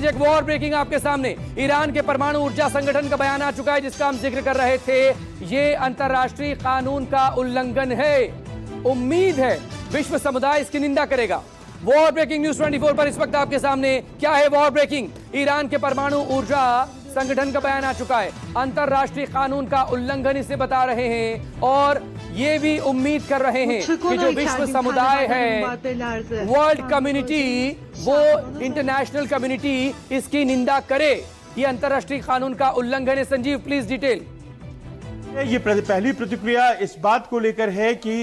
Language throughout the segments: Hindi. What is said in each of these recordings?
लीजिए एक वॉर ब्रेकिंग आपके सामने। ईरान के परमाणु ऊर्जा संगठन का बयान आ चुका है जिसका हम जिक्र कर रहे थे। ये अंतर्राष्ट्रीय कानून का उल्लंघन है। उम्मीद है विश्व समुदाय इसकी निंदा करेगा। वॉर ब्रेकिंग न्यूज 24 पर इस वक्त आपके सामने क्या है वॉर ब्रेकिंग। ईरान के परमाणु ऊर्जा संगठन का बयान आ चुका है। अंतर्राष्ट्रीय कानून का उल्लंघन इसे बता रहे हैं और ये भी उम्मीद कर रहे हैं कि जो विश्व समुदाय है, वर्ल्ड कम्युनिटी, वो इंटरनेशनल कम्युनिटी इसकी निंदा करे। ये अंतर्राष्ट्रीय कानून का उल्लंघन है। Sanjeev please detail. ये पहली प्रतिक्रिया इस बात को लेकर है कि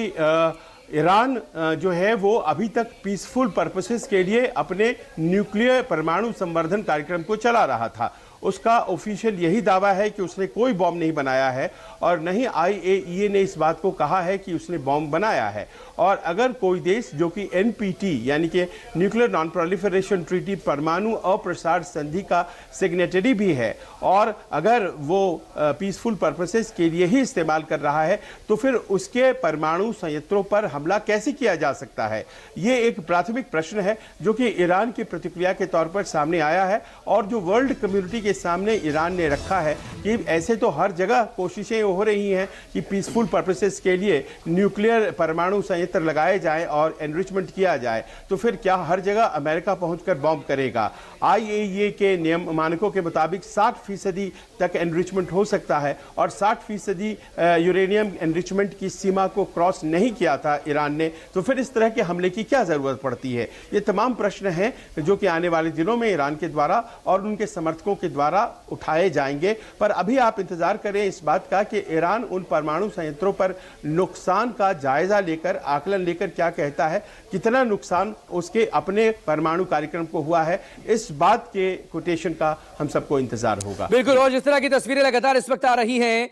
ईरान जो है वो अभी तक पीसफुल पर्पसेस के लिए अपने न्यूक्लियर परमाणु संवर्धन कार्यक्रम को चला रहा था। उसका ऑफिशियल यही दावा है कि उसने कोई बॉम्ब नहीं बनाया है और नहीं IAEA ने इस बात को कहा है कि उसने बॉम्ब बनाया है। और अगर कोई देश जो कि NPT यानी कि न्यूक्लियर नॉन प्रोलिफरेशन ट्रीटी परमाणु अप्रसार संधि का सिग्नेटरी भी है और अगर वो पीसफुल पर्पसेस के लिए ही इस्तेमाल कर रहा है तो फिर उसके परमाणु संयंत्रों पर हमला कैसे किया जा सकता है। ये एक प्राथमिक प्रश्न है जो कि ईरान की प्रतिक्रिया के तौर पर सामने आया है और जो वर्ल्ड कम्युनिटी के सामने ईरान ने रखा है कि ऐसे तो हर जगह कोशिशें हो रही हैं कि पीसफुल पर्पसेस के लिए न्यूक्लियर परमाणु संयंत्र लगाए जाएं और एनरिचमेंट किया जाए, तो फिर क्या हर जगह अमेरिका पहुंचकर बॉम्ब करेगा। IAEA के नियम मानकों के मुताबिक 60% तक एनरिचमेंट हो सकता है और 60% यूरेनियम एनरिचमेंट की सीमा को क्रॉस नहीं किया था ईरान ने, तो फिर इस तरह के हमले की क्या जरूरत पड़ती है। ये तमाम प्रश्न हैं जो कि आने वाले दिनों में ईरान के द्वारा और उनके समर्थकों के द्वारा उठाए जाएंगे। पर अभी आप इंतजार करें इस बात का कि ईरान उन परमाणु संयंत्रों पर नुकसान का जायजा लेकर, आकलन लेकर क्या कहता है, कितना नुकसान उसके अपने परमाणु कार्यक्रम को हुआ है, इस बात के कोटेशन का हम सबको इंतजार होगा। बिल्कुल। और जिस तरह की तस्वीरें लगातार इस वक्त आ रही हैं,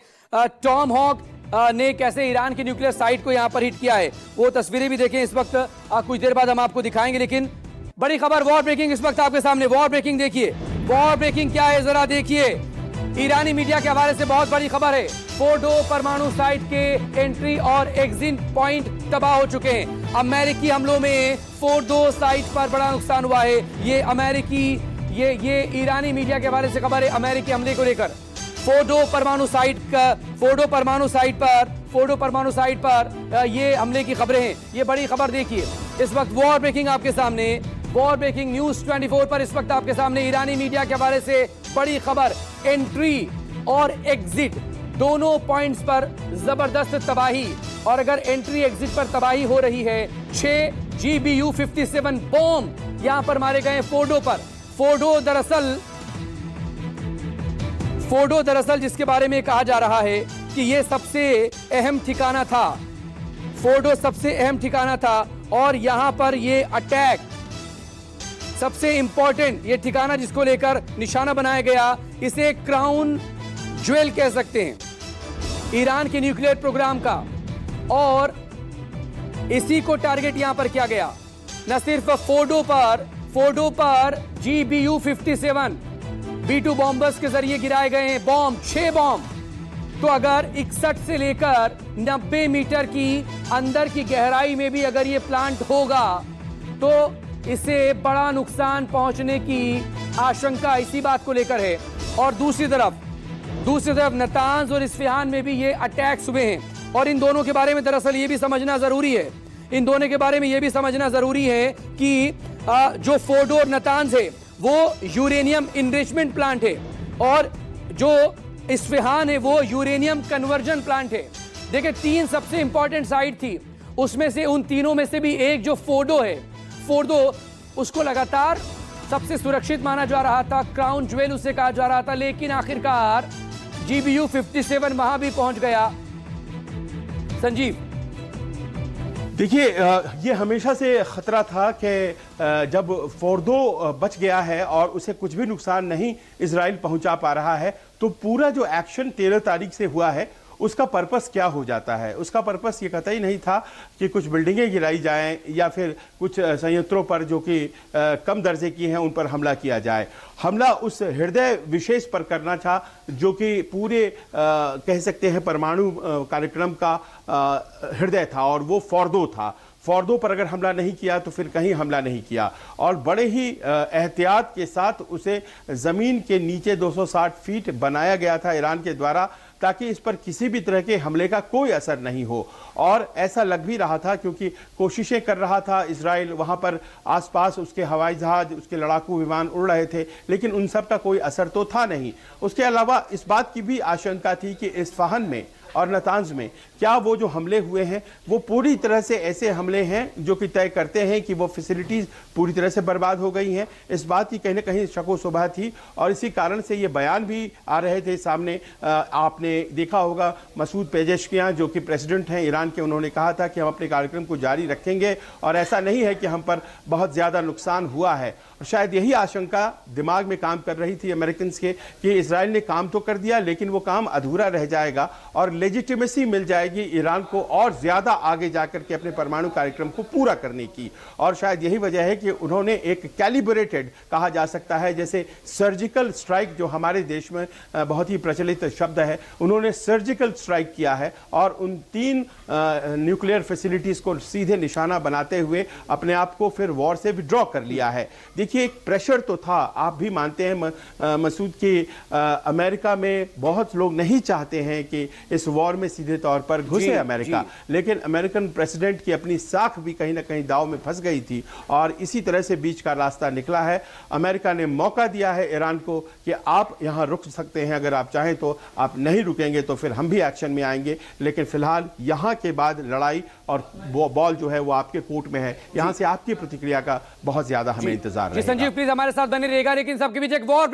टॉम हॉक ने कैसे ईरान की न्यूक्लियर साइट को यहां पर हिट किया है, वो तस्वीरें भी देखें इस वक्त। कुछ देर बाद हम आपको दिखाएंगे। लेकिन बड़ी खबर वॉर ब्रेकिंग इस वक्त आपके सामने। वॉर ब्रेकिंग देखिए, वॉर ब्रेकिंग क्या है जरा देखिए। ईरानी मीडिया के हवाले से बहुत बड़ी खबर है। फोर्डो परमाणु साइट के एंट्री और एग्जिट पॉइंट तबाह हो चुके हैं। अमेरिकी हमलों में फोर्डो साइट पर बड़ा नुकसान हुआ है। ये ईरानी मीडिया के हवाले से खबर है अमेरिकी हमले को लेकर। फोर्डो परमाणु साइट पर ये हमले की खबरें हैं। ये बड़ी खबर देखिए इस वक्त। वॉर ब्रेकिंग आपके सामने, वॉर ब्रेकिंग न्यूज 24 पर इस वक्त आपके सामने ईरानी मीडिया के हवाले से बड़ी खबर। एंट्री और एग्जिट दोनों पॉइंट्स पर जबरदस्त तबाही। और अगर एंट्री एग्जिट पर तबाही हो रही है, 6 GBU-57 बॉम्ब यहां पर मारे गए फोर्डो पर। फोर्डो दरअसल जिसके बारे में कहा जा रहा है कि यह सबसे अहम ठिकाना था। फोर्डो सबसे अहम ठिकाना था और यहां पर यह अटैक सबसे इंपॉर्टेंट, ये ठिकाना जिसको लेकर निशाना बनाया गया, इसे क्राउन ज्वेल कह सकते हैं ईरान के न्यूक्लियर प्रोग्राम का। और इसी को टारगेट यहां पर किया गया। न सिर्फ फोर्डो पर GBU-57 B2 बॉम्बर्स के जरिए गिराए गए हैं बॉम्ब, 6 बॉम्ब। तो अगर 61 से लेकर 90 मीटर की अंदर की गहराई में भी अगर ये प्लांट होगा तो इससे बड़ा नुकसान पहुंचने की आशंका इसी बात को लेकर है। और दूसरी तरफ नतांज और इस्फहान में भी ये अटैक्स हुए हैं। और इन दोनों के बारे में दरअसल ये भी समझना जरूरी है कि जो फोर्डो और नतांज है वो यूरेनियम इनरिचमेंट प्लांट है और जो इस्फहान है वो यूरेनियम कन्वर्जन प्लांट है। देखिए 3 सबसे इंपॉर्टेंट साइट थी, उसमें से उन तीनों में से भी एक जो फोर्डो है, फोर्डो उसको लगातार सबसे सुरक्षित माना जा रहा था, क्राउन ज्वेल उसे कहा जा रहा था। लेकिन आखिरकार GBU-57 वहां भी पहुंच गया। संजीव देखिए, ये हमेशा से खतरा था कि जब फोर्डो बच गया है और उसे कुछ भी नुकसान नहीं इजराइल पहुंचा पा रहा है, तो पूरा जो एक्शन 13 तारीख से हुआ है उसका पर्पस क्या हो जाता है। उसका पर्पस ये कतई नहीं था कि कुछ बिल्डिंगें गिराई जाएं या फिर कुछ संयंत्रों पर जो कि कम दर्जे की हैं उन पर हमला किया जाए। हमला उस हृदय विशेष पर करना था जो कि पूरे कह सकते हैं परमाणु कार्यक्रम का हृदय था और वो फोर्डो था। फॉर्दो पर अगर हमला नहीं किया तो फिर कहीं हमला नहीं किया, और बड़े ही एहतियात के साथ उसे ज़मीन के नीचे 260 फीट बनाया गया था ईरान के द्वारा, ताकि इस पर किसी भी तरह के हमले का कोई असर नहीं हो। और ऐसा लग भी रहा था क्योंकि कोशिशें कर रहा था इजराइल, वहाँ पर आसपास उसके हवाई जहाज, उसके लड़ाकू विमान उड़ रहे थे, लेकिन उन सब का कोई असर तो था नहीं। उसके अलावा इस बात की भी आशंका थी कि इस्फहान में और नतांज में क्या वो जो हमले हुए हैं वो पूरी तरह से ऐसे हमले हैं जो कि तय करते हैं कि वो फैसिलिटीज़ पूरी तरह से बर्बाद हो गई हैं। इस बात की कहीं ना कहीं शको शुबह थी, और इसी कारण से ये बयान भी आ रहे थे सामने। आपने देखा होगा मसूद पेजेश्कियां जो कि प्रेसिडेंट हैं ईरान के, उन्होंने कहा था कि हम अपने कार्यक्रम को जारी रखेंगे और ऐसा नहीं है कि हम पर बहुत ज़्यादा नुकसान हुआ है। और शायद यही आशंका दिमाग में काम कर रही थी अमेरिकन के कि इसराइल ने काम तो कर दिया लेकिन वो काम अधूरा रह जाएगा और लेजिटिमेसी मिल जाएगी ईरान को और ज़्यादा आगे जाकर के अपने परमाणु कार्यक्रम को पूरा करने की। और शायद यही वजह है कि उन्होंने एक कैलिब्रेटेड, कहा जा सकता है जैसे सर्जिकल स्ट्राइक जो हमारे देश में बहुत ही प्रचलित शब्द है, उन्होंने सर्जिकल स्ट्राइक किया है और उन 3 न्यूक्लियर फैसिलिटीज़ को सीधे निशाना बनाते हुए अपने आप को फिर वॉर से विड्रॉ कर लिया है। देखिए एक प्रेशर तो था, आप भी मानते हैं मसूद कि अमेरिका में बहुत लोग नहीं चाहते हैं कि इस वॉर में सीधे तौर पर घुसे अमेरिका, लेकिन अमेरिकन प्रेसिडेंट की अपनी साख भी कहीं ना कहीं दाव में फंस गई थी और इसी तरह से बीच का रास्ता निकला है। अमेरिका ने मौका दिया है ईरान को कि आप यहाँ रुक सकते हैं, अगर आप चाहें तो। आप नहीं रुकेंगे तो फिर हम भी एक्शन में आएंगे, लेकिन फिलहाल यहाँ के बाद लड़ाई और बॉल जो है वो आपके कोर्ट में है। यहाँ से आपकी प्रतिक्रिया का बहुत ज्यादा हमें इंतजार है। संजीव प्लीज हमारे साथ बने रहेगा, लेकिन सबके बीच एक वॉर